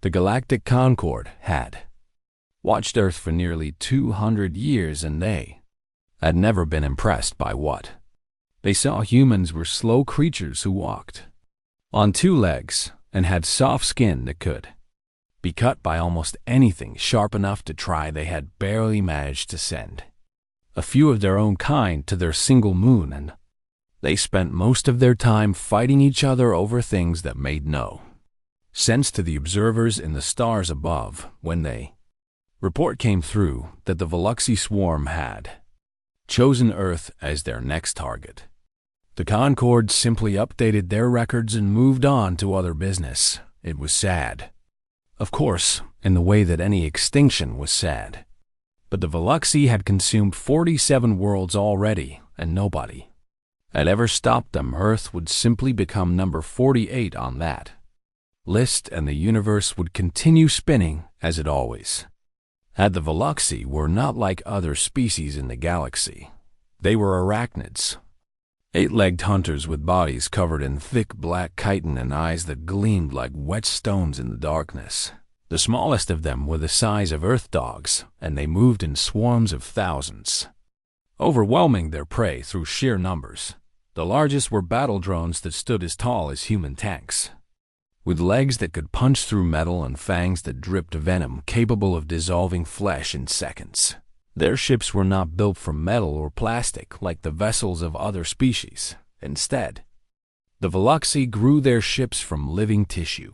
The Galactic Concord had watched Earth for nearly 200 years, and they had never been impressed by what they saw. Humans were slow creatures who walked on two legs and had soft skin that could be cut by almost anything sharp enough to try. They had barely managed to send a few of their own kind to their single moon, and they spent most of their time fighting each other over things that made no sense to the observers in the stars above. When the report came through that the Veluxy swarm had chosen Earth as their next target, the Concord simply updated their records and moved on to other business. It was sad, of course, in the way that any extinction was sad. But the Veluxy had consumed 47 worlds already, and nobody had ever stopped them. Earth would simply become number 48 on that list, and the universe would continue spinning as it always had. The Veluxy were not like other species in the galaxy. They were arachnids, eight-legged hunters with bodies covered in thick black chitin and eyes that gleamed like wet stones in the darkness. The smallest of them were the size of earth dogs, and they moved in swarms of thousands, overwhelming their prey through sheer numbers. The largest were battle drones that stood as tall as human tanks, with legs that could punch through metal and fangs that dripped venom, capable of dissolving flesh in seconds. Their ships were not built from metal or plastic like the vessels of other species. Instead, the Veluxy grew their ships from living tissue,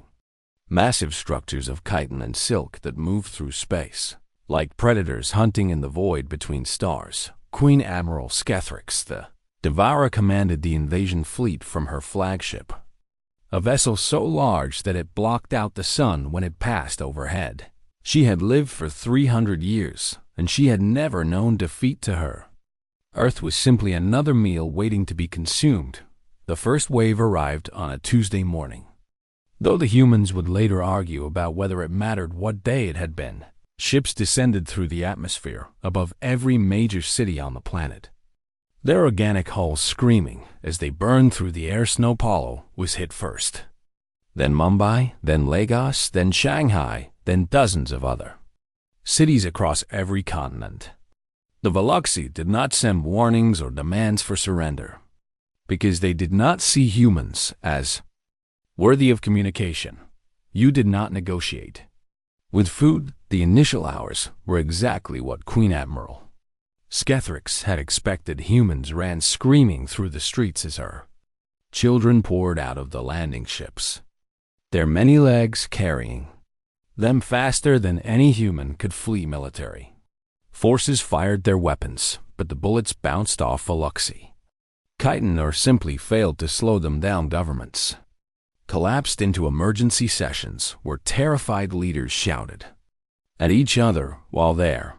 massive structures of chitin and silk that moved through space, like predators hunting in the void between stars. Queen Admiral Skethrix the Devourer commanded the invasion fleet from her flagship, a vessel so large that it blocked out the sun when it passed overhead. She had lived for 300 years, and she had never known defeat. To her, Earth was simply another meal waiting to be consumed. The first wave arrived on a Tuesday morning. Though the humans would later argue about whether it mattered what day it had been, ships descended through the atmosphere above every major city on the planet, their organic hulls screaming as they burned through the air. Sao Paulo was hit first, then Mumbai, then Lagos, then Shanghai, then dozens of other cities across every continent. The Veluxy did not send warnings or demands for surrender, because they did not see humans as worthy of communication. You did not negotiate with food. The initial hours were exactly what Queen Admiral Skethrix had expected. Humans ran screaming through the streets as her children poured out of the landing ships, their many legs carrying them faster than any human could flee. Military forces fired their weapons, but the bullets bounced off Veluxy chitin or simply failed to slow them down. Governments collapsed into emergency sessions where terrified leaders shouted at each other while their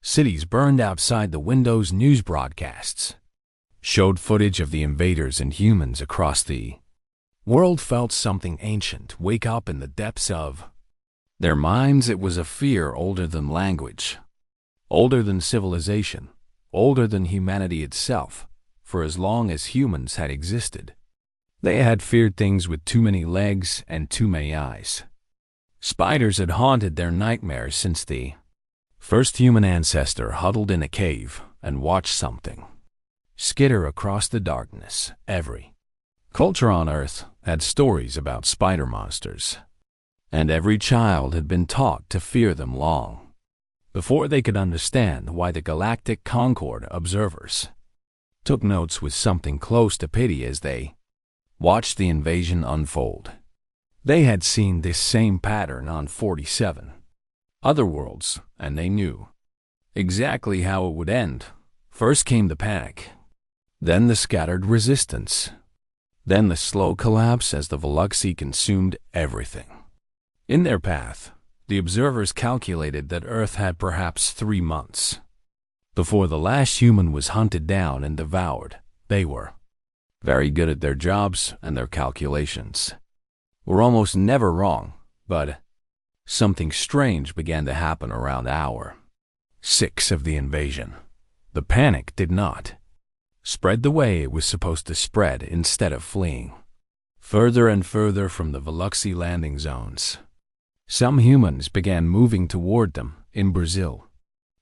cities burned. Outside the windows, news broadcasts showed footage of the invaders, and humans across the world felt something ancient wake up in the depths of their minds. It was a fear older than language, older than civilization, older than humanity itself. For as long as humans had existed, they had feared things with too many legs and too many eyes. Spiders had haunted their nightmares since the first human ancestor huddled in a cave and watched something skitter across the darkness. Every culture on Earth had stories about spider monsters, and every child had been taught to fear them long before they could understand why. The Galactic Concord observers took notes with something close to pity as they watched the invasion unfold. They had seen this same pattern on 47 other worlds, and they knew exactly how it would end. First came the panic, then the scattered resistance, then the slow collapse as the Veluxy consumed everything in their path. The observers calculated that Earth had perhaps 3 months before the last human was hunted down and devoured. They were very good at their jobs, and their calculations were almost never wrong, but something strange began to happen around hour 6 of the invasion. The panic did not spread the way it was supposed to spread. Instead of fleeing further and further from the Veluxy landing zones, Some humans began moving toward them in Brazil.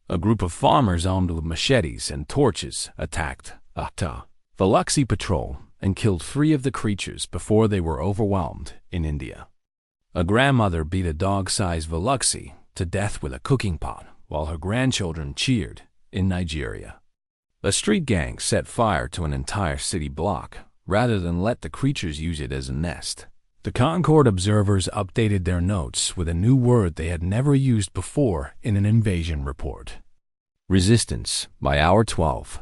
A group of farmers armed with machetes and torches attacked a Veluxy patrol and killed 3 of the creatures before they were overwhelmed in India. A grandmother beat a dog-sized Veluxy to death with a cooking pot while her grandchildren cheered in Nigeria. A street gang set fire to an entire city block rather than let the creatures use it as a nest. The Concord observers updated their notes with a new word they had never used before in an invasion report. Resistance by hour 12.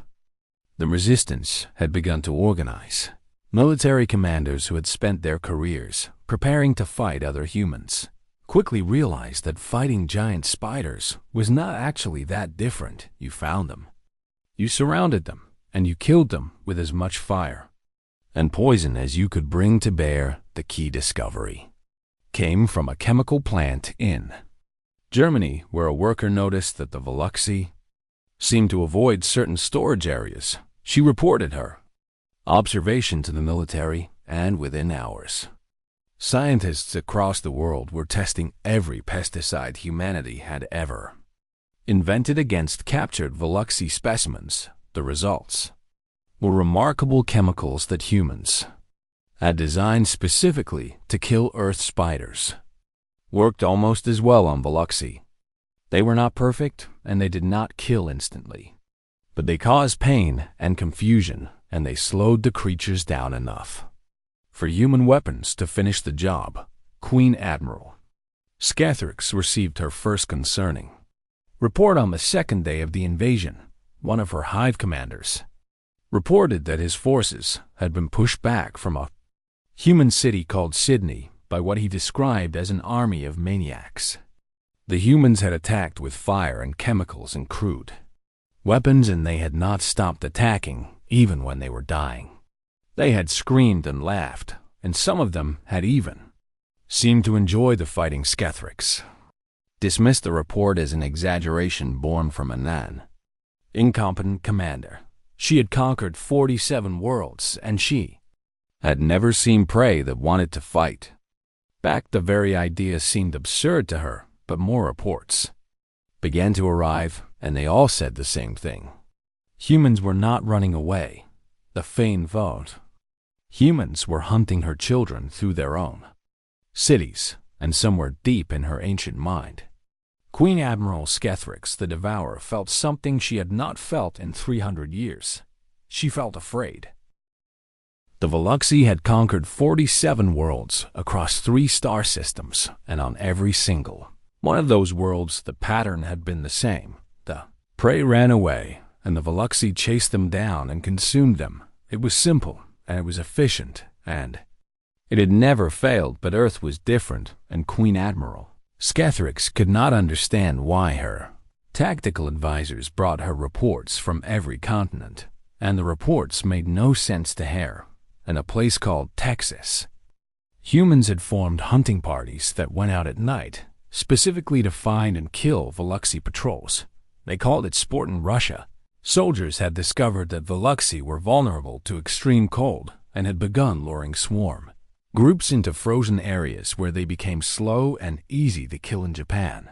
The resistance had begun to organize. Military commanders who had spent their careers preparing to fight other humans quickly realized that fighting giant spiders was not actually that different. You found them. You surrounded them, and you killed them with as much fire and poison as you could bring to bear. The key discovery came from a chemical plant in Germany, where a worker noticed that the Veluxy seemed to avoid certain storage areas. She reported her observation to the military, and within hours, scientists across the world were testing every pesticide humanity had ever invented against captured Veluxy specimens. The results were remarkable chemicals that humans had designed specifically to kill Earth spiders. Worked almost as well on Veluxy. They were not perfect, and they did not kill instantly. But they caused pain and confusion, and they slowed the creatures down enough for human weapons to finish the job. Queen Admiral Scathrix received her first concerning report on the second day of the invasion. One of her hive commanders reported that his forces had been pushed back from a human city called Sydney by what he described as an army of maniacs. The humans had attacked with fire and chemicals and crude weapons, and they had not stopped attacking even when they were dying. They had screamed and laughed, and some of them had even seemed to enjoy the fighting. Scathrix dismissed the report as an exaggeration born from an incompetent commander. She had conquered 47 worlds, and she had never seen prey that wanted to fight back. The very idea seemed absurd to her, but more reports began to arrive, and they all said the same thing. Humans were not running away. The faint vote. Humans were hunting her children through their own cities, and somewhere deep in her ancient mind, Queen Admiral Scathrix the Devourer felt something she had not felt in 300 years. She felt afraid. The Veluxy had conquered 47 worlds across 3 star systems, and on every single one of those worlds the pattern had been the same. The prey ran away, and the Veluxy chased them down and consumed them. It was simple, and it was efficient, and it had never failed. But Earth was different, and Queen Admiral Scathrix could not understand why. Her tactical advisors brought her reports from every continent, and the reports made no sense to her. In a place called Texas, humans had formed hunting parties that went out at night, specifically to find and kill Veluxy patrols. They called it sport in Russia. Soldiers had discovered that Veluxy were vulnerable to extreme cold and had begun luring swarm groups into frozen areas where they became slow and easy to kill. In Japan,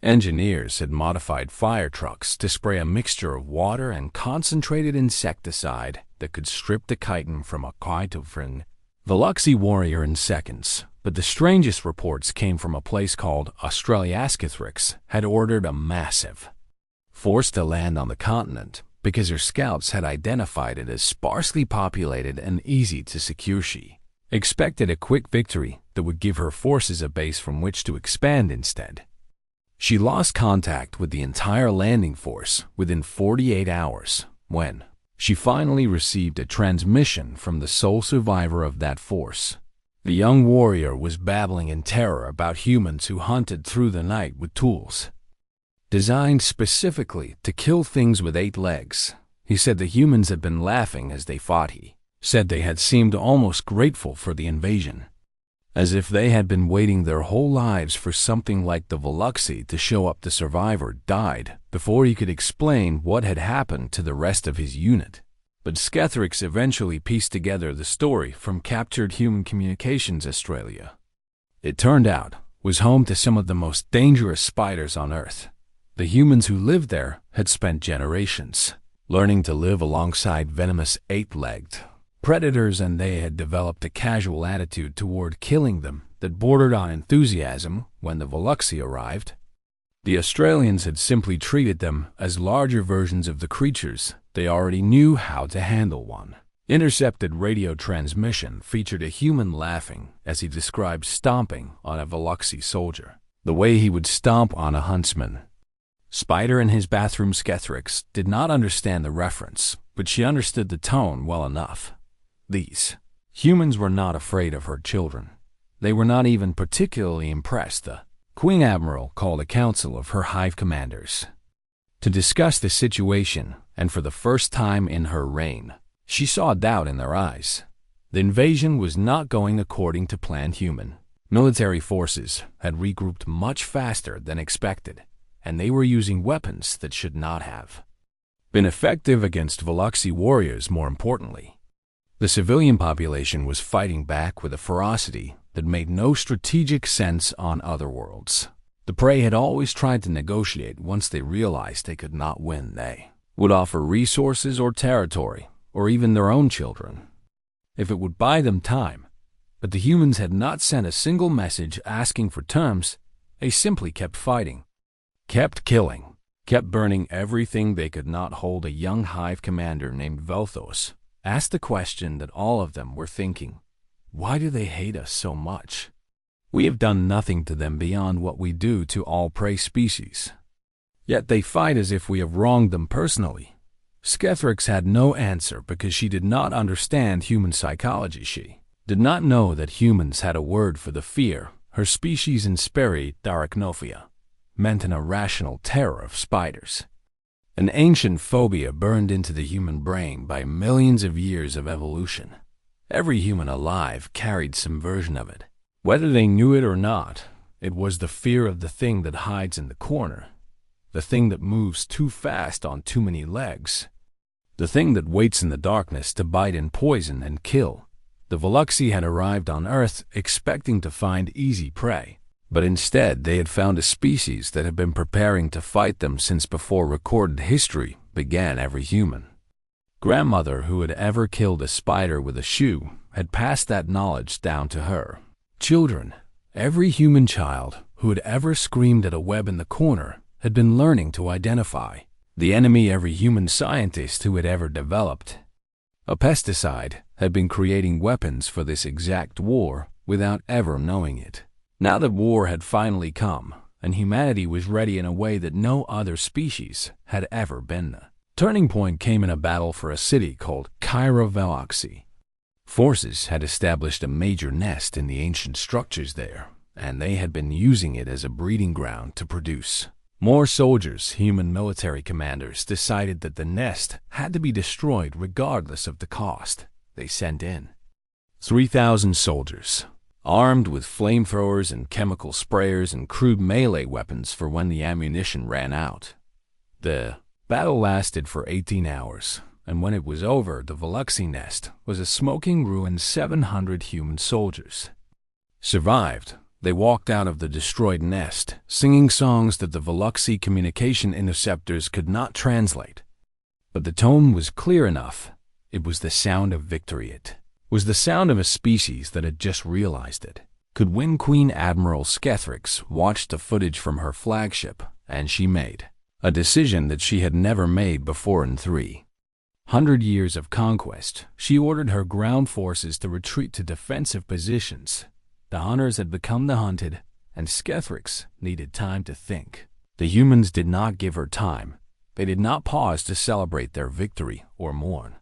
engineers had modified fire trucks to spray a mixture of water and concentrated insecticide that could strip the chitin from a Kaitofrin Veluxy warrior in seconds. But the strangest reports came from a place called Australiascathrix had ordered a massive force to land on the continent because her scouts had identified it as sparsely populated and easy to secure. She expected a quick victory that would give her forces a base from which to expand. Instead, she lost contact with the entire landing force within 48 hours when she finally received a transmission from the sole survivor of that force. The young warrior was babbling in terror about humans who hunted through the night with tools designed specifically to kill things with 8 legs. He said the humans had been laughing as they fought. He said they had seemed almost grateful for the invasion, as if they had been waiting their whole lives for something like the Veluxy to show up. The survivor died before he could explain what had happened to the rest of his unit. But Scathrix eventually pieced together the story from captured human communications Australia. It turned out was home to some of the most dangerous spiders on Earth. The humans who lived there had spent generations learning to live alongside venomous eight-legged predators, and they had developed a casual attitude toward killing them that bordered on enthusiasm when the Veluxi arrived. The Australians had simply treated them as larger versions of the creatures they already knew how to handle. One intercepted radio transmission featured a human laughing as he described stomping on a Veluxi soldier, the way he would stomp on a huntsman. Spider in his bathroom Skethrix did not understand the reference, but she understood the tone well enough. These humans were not afraid of her children. They were not even particularly impressed. The Queen Admiral called a council of her hive commanders to discuss the situation, and for the first time in her reign, she saw doubt in their eyes. The invasion was not going according to plan. Human military forces had regrouped much faster than expected, and they were using weapons that should not have been effective against Veluxi warriors. More importantly, the civilian population was fighting back with a ferocity that made no strategic sense on other worlds. The prey had always tried to negotiate. Once they realized they could not win, they would offer resources or territory, or even their own children, if it would buy them time. But the humans had not sent a single message asking for terms. They simply kept fighting, kept killing, kept burning everything they could not hold. A young hive commander named Velthos asked the question that all of them were thinking: why do they hate us so much? We have done nothing to them beyond what we do to all prey species. Yet they fight as if we have wronged them personally. Skethrix had no answer because she did not understand human psychology. She did not know that humans had a word for the fear her species in Speri Darachnophia meant, an irrational terror of spiders. An ancient phobia burned into the human brain by millions of years of evolution. Every human alive carried some version of it. Whether they knew it or not, it was the fear of the thing that hides in the corner, the thing that moves too fast on too many legs, the thing that waits in the darkness to bite and poison and kill. The Veluxi had arrived on Earth expecting to find easy prey, but instead they had found a species that had been preparing to fight them since before recorded history began. Every human grandmother who had ever killed a spider with a shoe had passed that knowledge down to her children. Every human child who had ever screamed at a web in the corner had been learning to identify the enemy. Every human scientist who had ever developed a pesticide had been creating weapons for this exact war without ever knowing it. Now that war had finally come, and humanity was ready in a way that no other species had ever been. The turning point came in a battle for a city called Cairo Veluxi. Forces had established a major nest in the ancient structures there, and they had been using it as a breeding ground to produce more soldiers. Human military commanders decided that the nest had to be destroyed regardless of the cost. They sent in 3,000 soldiers, armed with flamethrowers and chemical sprayers and crude melee weapons for when the ammunition ran out. The battle lasted for 18 hours, and when it was over, the Veluxi nest was a smoking ruin. 700 human soldiers survived. They walked out of the destroyed nest, singing songs that the Veluxi communication interceptors could not translate. But the tone was clear enough. It was the sound of victory. It was the sound of a species that had just realized it could win. Queen Admiral Skethrix watched the footage from her flagship, and she made a decision that she had never made before. In 300 years of conquest, she ordered her ground forces to retreat to defensive positions. The hunters had become the hunted, and Skethrix needed time to think. The humans did not give her time. They did not pause to celebrate their victory or mourn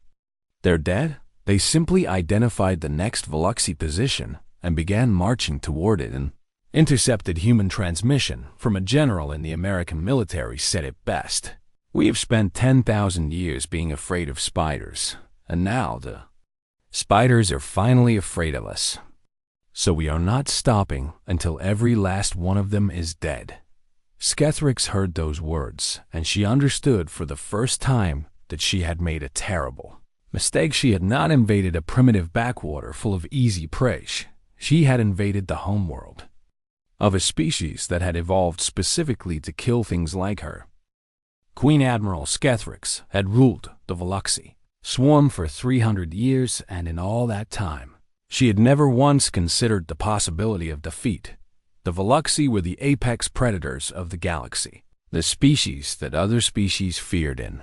their dead. They simply identified the next Veluxi position and began marching toward it. An intercepted human transmission from a general in the American military said it best: "We have spent 10,000 years being afraid of spiders, and now the spiders are finally afraid of us. So we are not stopping until every last one of them is dead." Skethrix heard those words, and she understood for the first time that she had made a terrible mistake. She had not invaded a primitive backwater full of easy prey. She had invaded the homeworld of a species that had evolved specifically to kill things like her. Queen Admiral Skethrix had ruled the Veluxi swarm for 300 years, and in all that time, she had never once considered the possibility of defeat. The Veluxi were the apex predators of the galaxy, the species that other species feared in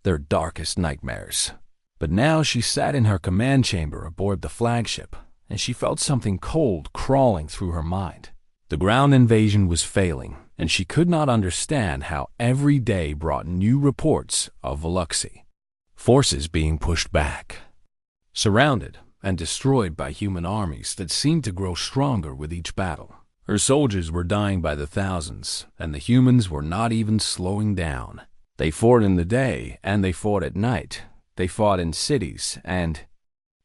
their darkest nightmares. But now she sat in her command chamber aboard the flagship, and she felt something cold crawling through her mind. The ground invasion was failing, and she could not understand how every day brought new reports of Veluxi forces being pushed back, surrounded and destroyed by human armies that seemed to grow stronger with each battle. Her soldiers were dying by the thousands, and the humans were not even slowing down. They fought in the day, and they fought at night. They fought in cities, and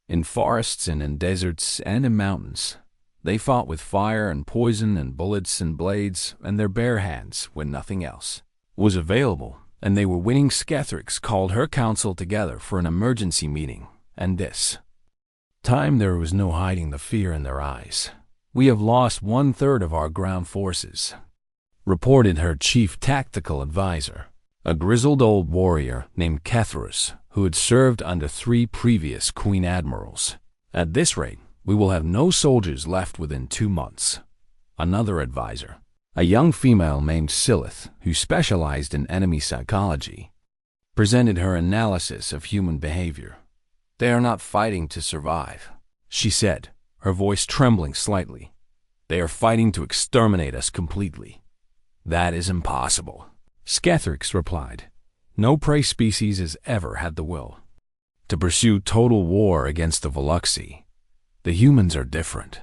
in forests, and in deserts, and in mountains. They fought with fire and poison and bullets and blades and their bare hands when nothing else was available, and they were winning. Skethrix called her council together for an emergency meeting, and this time there was no hiding the fear in their eyes. "We have lost 1/3 of our ground forces," reported her chief tactical advisor, a grizzled old warrior named Kethrus, who had served under 3 previous Queen Admirals. "At this rate, we will have no soldiers left within 2 months. Another advisor, a young female named Silith, who specialized in enemy psychology, presented her analysis of human behavior. "They are not fighting to survive," she said, her voice trembling slightly. "They are fighting to exterminate us completely." "That is impossible," Skethrix replied. "No prey species has ever had the will to pursue total war against the Veluxi. The humans are different."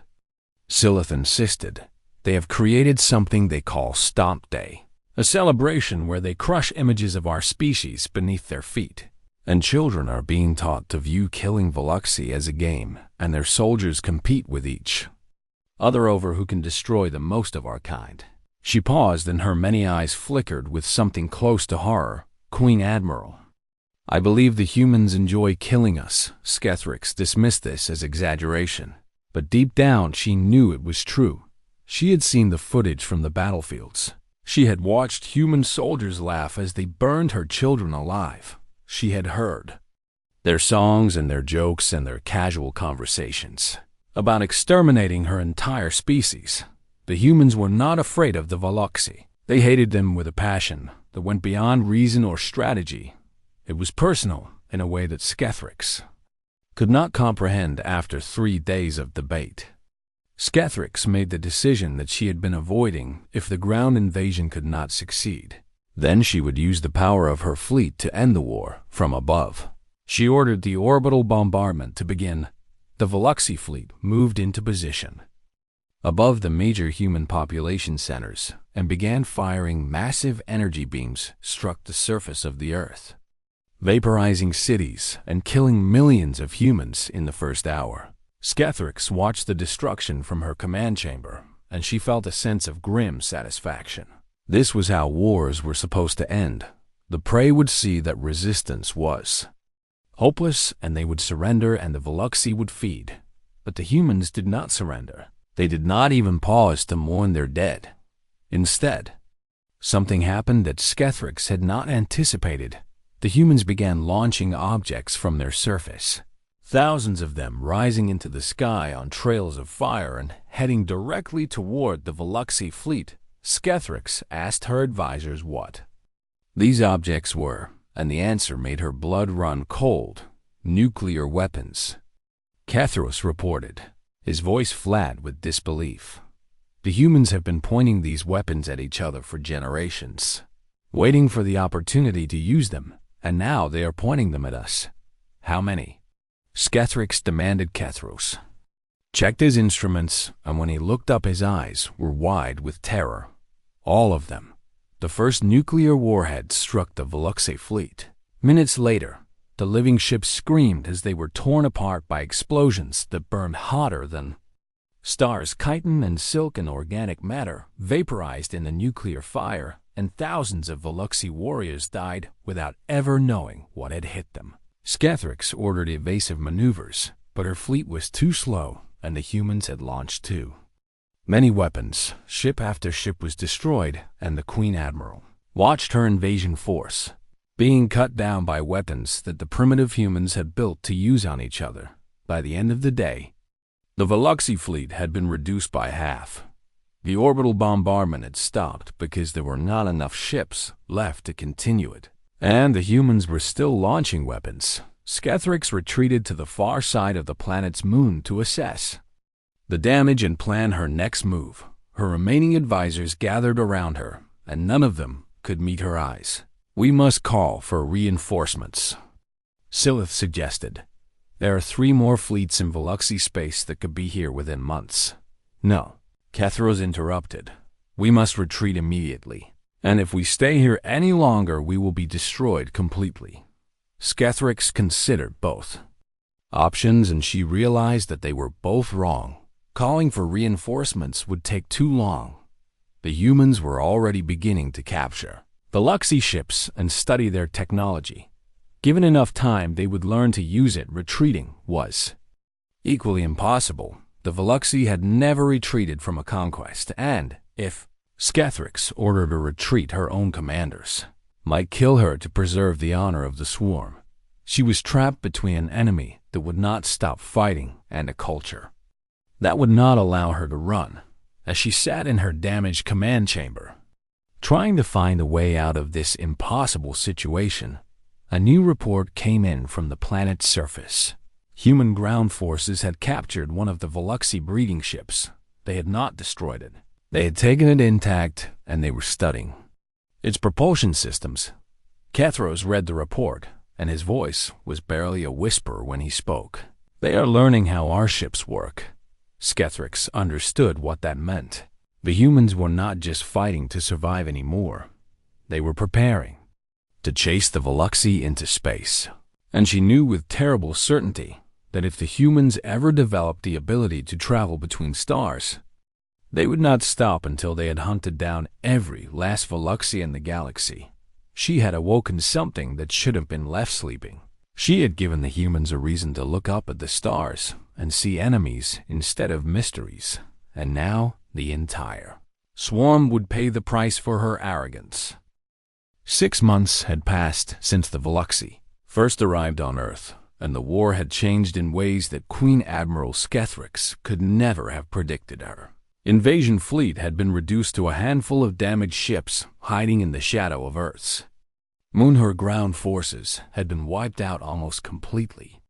Silith insisted. "They have created something they call Stomp Day, a celebration where they crush images of our species beneath their feet. And children are being taught to view killing Veluxi as a game, and their soldiers compete with each other over who can destroy the most of our kind." She paused, and her many eyes flickered with something close to horror. "Queen Admiral, I believe the humans enjoy killing us." Skethrix dismissed this as exaggeration, but deep down she knew it was true. She had seen the footage from the battlefields. She had watched human soldiers laugh as they burned her children alive. She had heard their songs and their jokes and their casual conversations about exterminating her entire species. The humans were not afraid of the Veluxi. They hated them with a passion that went beyond reason or strategy. It was personal in a way that Skethrix could not comprehend after 3 days of debate. Skethrix made the decision that she had been avoiding if the ground invasion could not succeed. Then she would use the power of her fleet to end the war from above. She ordered the orbital bombardment to begin. The Veluxi fleet moved into position above the major human population centers and began firing massive energy beams struck the surface of the Earth, vaporizing cities and killing millions of humans in the first hour. Skethrix watched the destruction from her command chamber, and she felt a sense of grim satisfaction. This was how wars were supposed to end. The prey would see that resistance was hopeless, and they would surrender, and the Veluxi would feed. But the humans did not surrender. They did not even pause to mourn their dead. Instead, something happened that Skethrix had not anticipated. The humans began launching objects from their surface, thousands of them rising into the sky on trails of fire and heading directly toward the Veluxi fleet. Skethrix asked her advisors what these objects were, and the answer made her blood run cold. "Nuclear weapons," Kethrus reported, his voice flat with disbelief. "The humans have been pointing these weapons at each other for generations, waiting for the opportunity to use them, and now they are pointing them at us." "How many?" Skethrix demanded. Kethrus checked his instruments, and when he looked up his eyes were wide with terror. "All of them." The first nuclear warhead struck the Veluxi fleet. Minutes later, the living ships screamed as they were torn apart by explosions that burned hotter than stars. Chitin and silk and organic matter vaporized in the nuclear fire, and thousands of Veluxi warriors died without ever knowing what had hit them. Skethrix ordered evasive maneuvers, but her fleet was too slow, and the humans had launched too Many weapons, ship after ship was destroyed, and the Queen Admiral watched her invasion force being cut down by weapons that the primitive humans had built to use on each other. By the end of the day, the Veluxy fleet had been reduced by half. The orbital bombardment had stopped because there were not enough ships left to continue it, and the humans were still launching weapons. Skethrix retreated to the far side of the planet's moon to assess the damage and plan her next move. Her remaining advisors gathered around her, and none of them could meet her eyes. "We must call for reinforcements," Silith suggested. "There are 3 more fleets in Veluxy space that could be here within months." "No," Kethros interrupted. "We must retreat immediately. And if we stay here any longer, we will be destroyed completely." Skethrix considered both options, and she realized that they were both wrong. Calling for reinforcements would take too long. The humans were already beginning to capture Veluxy ships and study their technology. Given enough time, they would learn to use it. Retreating was equally impossible. The Veluxy had never retreated from a conquest, and if Skethrix ordered a retreat, her own commanders might kill her to preserve the honor of the swarm. She was trapped between an enemy that would not stop fighting and a culture that would not allow her to run. As she sat in her damaged command chamber, trying to find a way out of this impossible situation, a new report came in from the planet's surface. Human ground forces had captured one of the Veluxy breeding ships. They had not destroyed it. They had taken it intact, and they were studying its propulsion systems. Kethros read the report, and his voice was barely a whisper when he spoke. "They are learning how our ships work." Skethrix understood what that meant. The humans were not just fighting to survive anymore. They were preparing to chase the Veluxy into space. And she knew with terrible certainty that if the humans ever developed the ability to travel between stars, they would not stop until they had hunted down every last Veluxy in the galaxy. She had awoken something that should have been left sleeping. She had given the humans a reason to look up at the stars and see enemies instead of mysteries. And now the entire swarm would pay the price for her arrogance. 6 months had passed since the Veluxy first arrived on Earth, and the war had changed in ways that Queen Admiral Skethrix could never have predicted her. Invasion fleet had been reduced to a handful of damaged ships hiding in the shadow of Earth's moon. Her ground forces had been wiped out almost completely,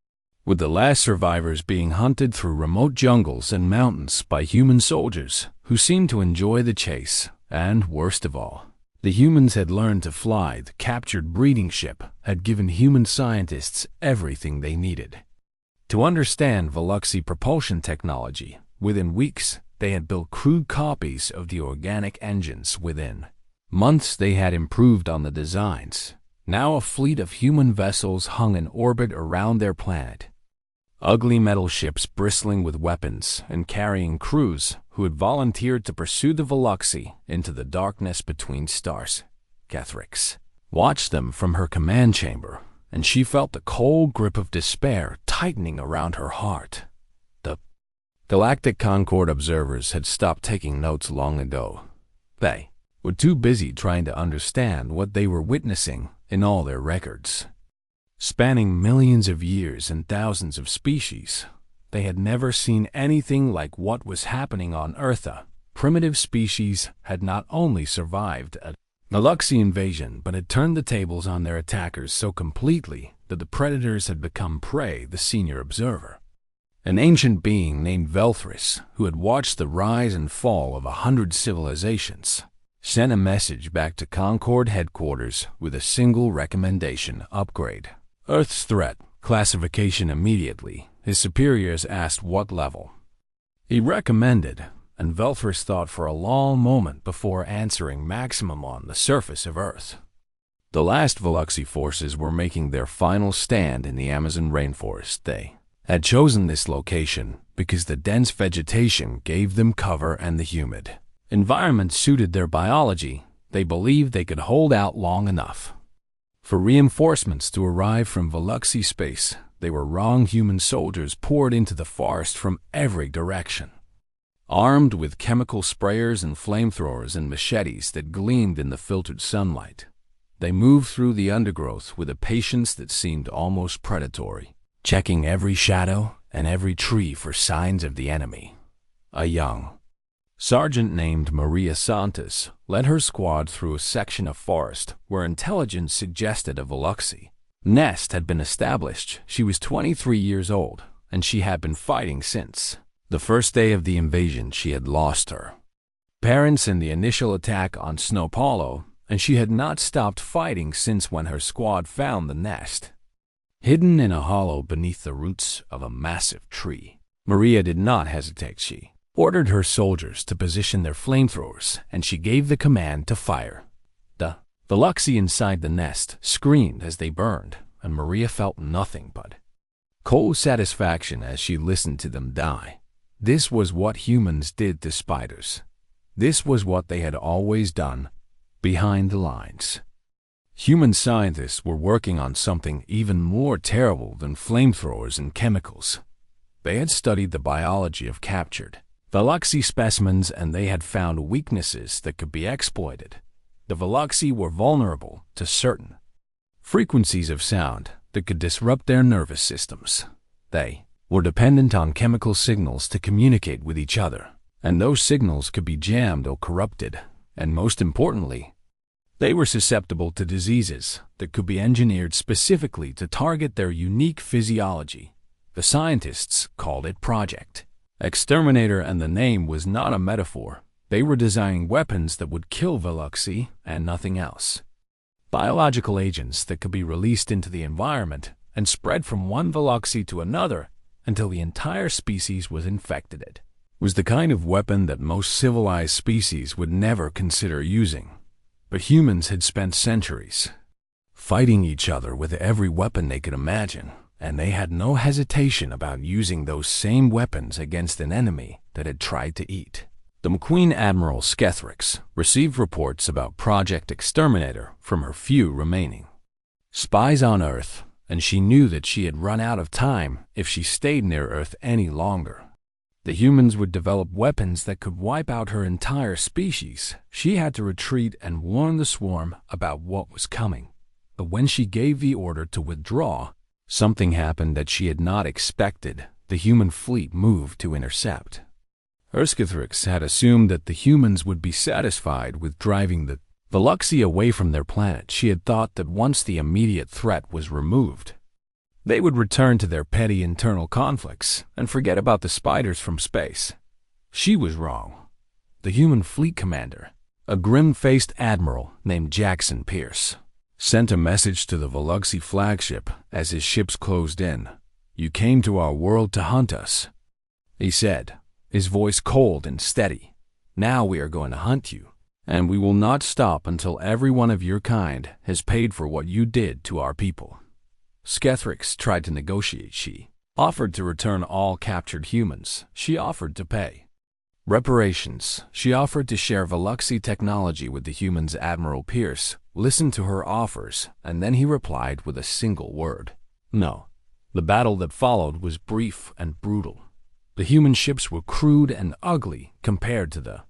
with the last survivors being hunted through remote jungles and mountains by human soldiers who seemed to enjoy the chase. And, worst of all, the humans had learned to fly. The captured breeding ship had given human scientists everything they needed to understand Veluxy propulsion technology. Within weeks, they had built crude copies of the organic engines. Within months, they had improved on the designs. Now a fleet of human vessels hung in orbit around their planet. Ugly metal ships bristling with weapons and carrying crews who had volunteered to pursue the Veluxy into the darkness between stars. Kethris watched them from her command chamber, and she felt the cold grip of despair tightening around her heart. The Galactic Concord observers had stopped taking notes long ago. They were too busy trying to understand what they were witnessing in all their records. Spanning millions of years and thousands of species, they had never seen anything like what was happening on Earth. Primitive species had not only survived a Veluxy invasion, but had turned the tables on their attackers so completely that the predators had become prey. The senior observer, an ancient being named Velthris, who had watched the rise and fall of 100 civilizations, sent a message back to Concord headquarters with a single recommendation: upgrade Earth's threat classification immediately. His superiors asked what level he recommended, and Velthris thought for a long moment before answering: maximum on the surface of Earth. The last Veluxy forces were making their final stand in the Amazon rainforest. They had chosen this location because the dense vegetation gave them cover and the humid environment suited their biology. They believed they could hold out long enough for reinforcements to arrive from Veluxy space. They were wrong. Human soldiers poured into the forest from every direction. armed with chemical sprayers and flamethrowers and machetes that gleamed in the filtered sunlight. They moved through the undergrowth with a patience that seemed almost predatory, checking every shadow and every tree for signs of the enemy. A young sergeant named Maria Santos led her squad through a section of forest where intelligence suggested a Veluxi nest had been established. She was 23 years old, and she had been fighting since the first day of the invasion. She had lost her parents in the initial attack on Snow Paulo, and she had not stopped fighting since when her squad found the nest hidden in a hollow beneath the roots of a massive tree. Maria did not hesitate. She ordered her soldiers to position their flamethrowers, and she gave the command to fire. The Veluxi inside the nest screamed as they burned, and Maria felt nothing but cold satisfaction as she listened to them die. This was what humans did to spiders. This was what they had always done behind the lines. Human scientists were working on something even more terrible than flamethrowers and chemicals. They had studied the biology of captured Veluxi specimens, and they had found weaknesses that could be exploited. The Veluxi were vulnerable to certain frequencies of sound that could disrupt their nervous systems. They were dependent on chemical signals to communicate with each other, and those signals could be jammed or corrupted. And most importantly, they were susceptible to diseases that could be engineered specifically to target their unique physiology. The scientists called it Project Exterminator, and the name was not a metaphor. They were designing weapons that would kill Veluxi and nothing else. Biological agents that could be released into the environment and spread from one Veluxi to another until the entire species was infected. It was the kind of weapon that most civilized species would never consider using. But humans had spent centuries fighting each other with every weapon they could imagine, and they had no hesitation about using those same weapons against an enemy that had tried to eat. The McQueen Admiral Skethrix received reports about Project Exterminator from her few remaining spies on Earth, and she knew that she had run out of time if she stayed near Earth any longer. The humans would develop weapons that could wipe out her entire species. She had to retreat and warn the swarm about what was coming. But when she gave the order to withdraw, something happened that she had not expected. The human fleet moved to intercept. Skethrix had assumed that the humans would be satisfied with driving the Veluxi away from their planet. She had thought that once the immediate threat was removed, they would return to their petty internal conflicts and forget about the spiders from space. She was wrong. The human fleet commander, a grim-faced admiral named Jackson Pierce, sent a message to the Veluxi flagship as his ships closed in. "You came to our world to hunt us," he said, his voice cold and steady. "Now we are going to hunt you, and we will not stop until every one of your kind has paid for what you did to our people." Skethrix tried to negotiate. She offered to return all captured humans. She offered to pay reparations. She offered to share Veluxi technology with the humans. Admiral Pierce listened to her offers, and then he replied with a single word: "No." The battle that followed was brief and brutal. The human ships were crude and ugly compared to the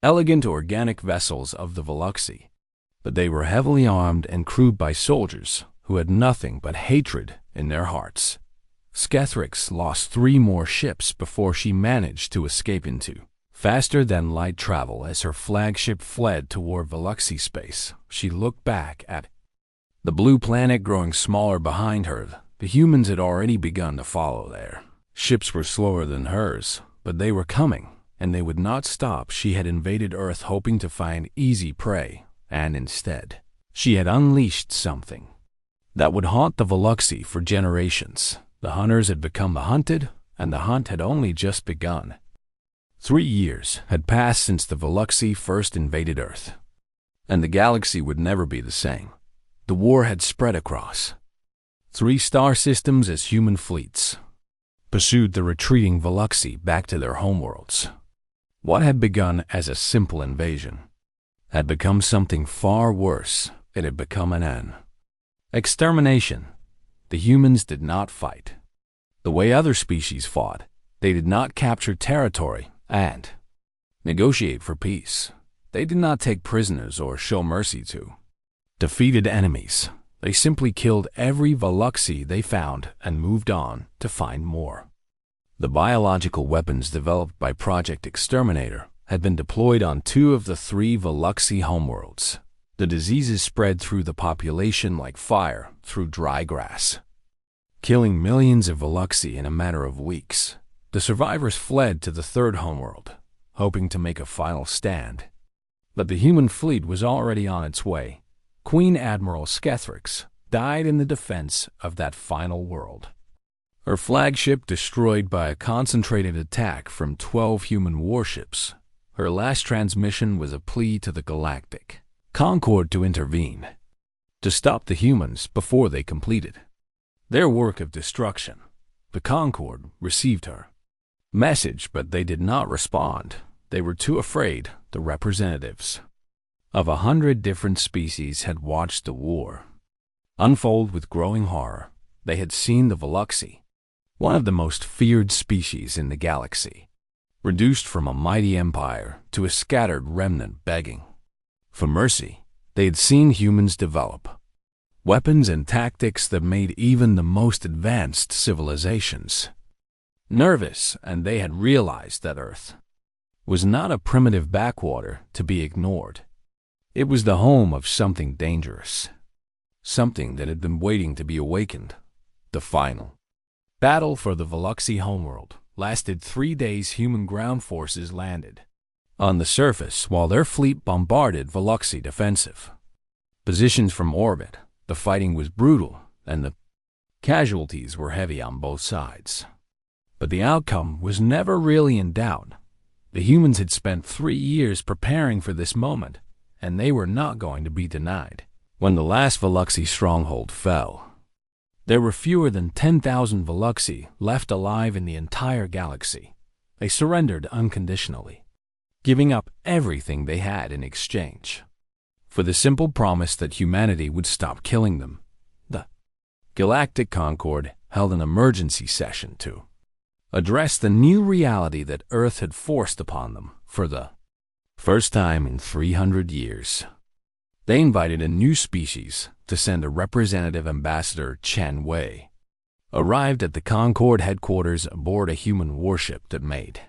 elegant organic vessels of the Veluxi, but they were heavily armed and crewed by soldiers who had nothing but hatred in their hearts. Skethrix lost 3 more ships before she managed to escape into faster-than-light travel. As her flagship fled toward Veluxi space, she looked back at the blue planet growing smaller behind her. The humans had already begun to follow there. Ships were slower than hers, but they were coming, and they would not stop. She had invaded Earth hoping to find easy prey, and instead, she had unleashed something that would haunt the Veluxi for generations. The hunters had become the hunted, and the hunt had only just begun. 3 years had passed since the Veluxi first invaded Earth, and the galaxy would never be the same. The war had spread across 3 star systems as human fleets pursued the retreating Veluxi back to their homeworlds. What had begun as a simple invasion had become something far worse. It had become an extermination. The humans did not fight the way other species fought. They did not capture territory and negotiate for peace. They did not take prisoners or show mercy to defeated enemies. They simply killed every Veluxi they found and moved on to find more. The biological weapons developed by Project Exterminator had been deployed on 2 of the 3 Veluxi homeworlds. The diseases spread through the population like fire through dry grass, killing millions of Veluxi in a matter of weeks. The survivors fled to the 3rd homeworld, hoping to make a final stand. But the human fleet was already on its way. Queen Admiral Skethrix died in the defense of that final world. Her flagship destroyed by a concentrated attack from 12 human warships. Her last transmission was a plea to the Galactic Concord to intervene, to stop the humans before they completed their work of destruction. The Concord received her message, but they did not respond. They were too afraid. The representatives of 100 different species had watched the war unfold with growing horror. They had seen the Veluxi, one of the most feared species in the galaxy, reduced from a mighty empire to a scattered remnant begging for mercy. They had seen humans develop weapons and tactics that made even the most advanced civilizations nervous, and they had realized that Earth was not a primitive backwater to be ignored. It was the home of something dangerous, something that had been waiting to be awakened. The final battle for the Veluxi homeworld lasted 3 days. Human ground forces landed on the surface while their fleet bombarded Veluxi defensive positions from orbit. The fighting was brutal, and the casualties were heavy on both sides. But the outcome was never really in doubt. The humans had spent 3 years preparing for this moment, and they were not going to be denied. When the last Veluxi stronghold fell, there were fewer than 10,000 Veluxi left alive in the entire galaxy. They surrendered unconditionally, giving up everything they had in exchange for the simple promise that humanity would stop killing them. The Galactic Concord held an emergency session to address the new reality that Earth had forced upon them for the first time in 300 years. They invited a new species to send a representative ambassador. Chen Wei arrived at the Concord headquarters aboard a human warship that made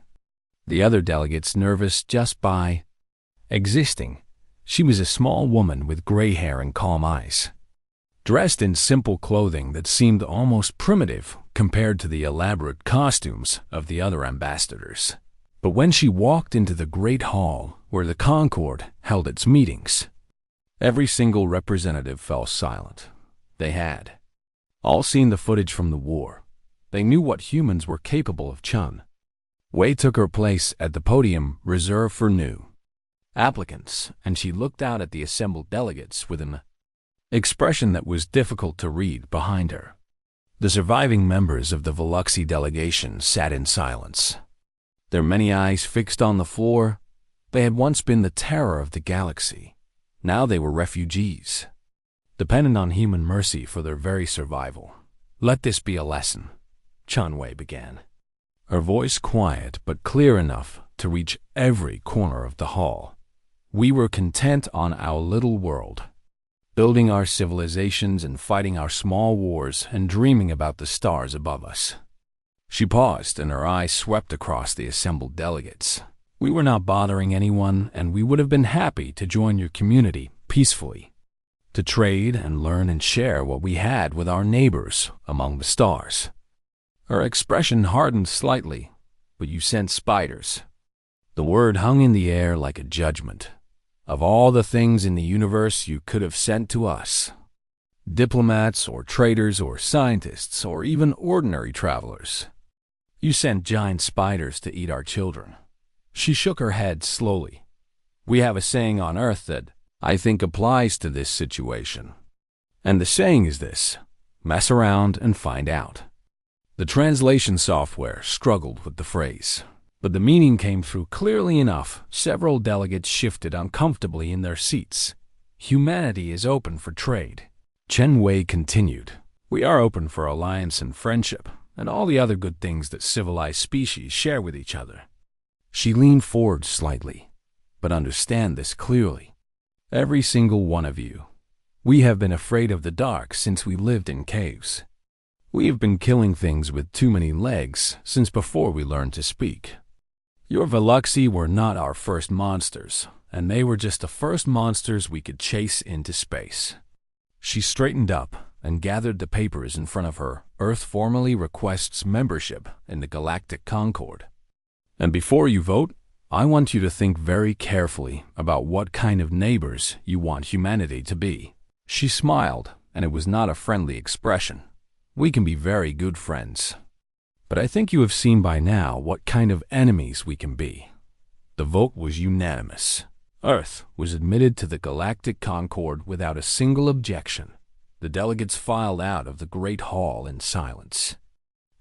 the other delegates nervous just by existing. She was a small woman with gray hair and calm eyes, dressed in simple clothing that seemed almost primitive compared to the elaborate costumes of the other ambassadors. But when she walked into the great hall where the Concord held its meetings, every single representative fell silent. They had all seen the footage from the war. They knew what humans were capable of. Chen Wei took her place at the podium reserved for new applicants, and she looked out at the assembled delegates with an expression that was difficult to read behind her. The surviving members of the Veluxi delegation sat in silence, their many eyes fixed on the floor. They had once been the terror of the galaxy. Now they were refugees, dependent on human mercy for their very survival. "Let this be a lesson," Chen Wei began, her voice quiet but clear enough to reach every corner of the hall. "We were content on our little world, building our civilizations and fighting our small wars and dreaming about the stars above us." She paused, and her eyes swept across the assembled delegates. "We were not bothering anyone, and we would have been happy to join your community peacefully, to trade and learn and share what we had with our neighbors among the stars." Her expression hardened slightly. "But you sent spiders." The word hung in the air like a judgment. "Of all the things in the universe you could have sent to us, diplomats or traders or scientists or even ordinary travelers, you sent giant spiders to eat our children." She shook her head slowly. "We have a saying on Earth that I think applies to this situation. And the saying is this: mess around and find out." The translation software struggled with the phrase, but the meaning came through clearly enough. Several delegates shifted uncomfortably in their seats. "Humanity is open for trade," Chen Wei continued. "We are open for alliance and friendship, and all the other good things that civilized species share with each other. She leaned forward slightly. But understand this clearly. Every single one of you. We have been afraid of the dark since we lived in caves. We have been killing things with too many legs since before we learned to speak. Your Veluxi were not our first monsters, and they were just the first monsters we could chase into space. She straightened up and gathered the papers in front of her. Earth formally requests membership in the Galactic Concord. And before you vote, I want you to think very carefully about what kind of neighbors you want humanity to be. She smiled, and it was not a friendly expression. We can be very good friends. But I think you have seen by now what kind of enemies we can be. The vote was unanimous. Earth was admitted to the Galactic Concord without a single objection. The delegates filed out of the Great Hall in silence,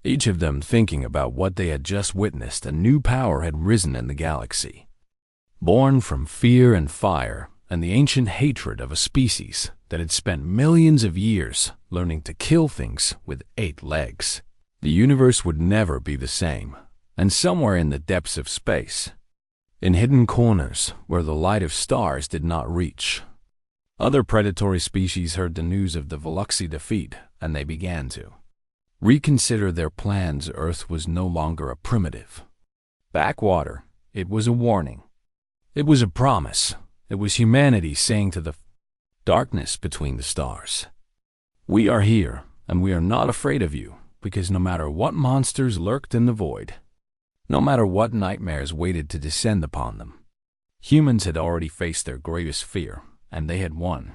each of them thinking about what they had just witnessed. A new power had risen in the galaxy, born from fear and fire and the ancient hatred of a species that had spent millions of years learning to kill things with 8 legs. The universe would never be the same, and somewhere in the depths of space, in hidden corners where the light of stars did not reach, other predatory species heard the news of the Veluxi defeat, and they began to reconsider their plans. Earth was no longer a primitive backwater. It was a warning. It was a promise. It was humanity saying to the darkness between the stars, "We are here, and we are not afraid of you, because no matter what monsters lurked in the void, no matter what nightmares waited to descend upon them, humans had already faced their greatest fear, and they had won."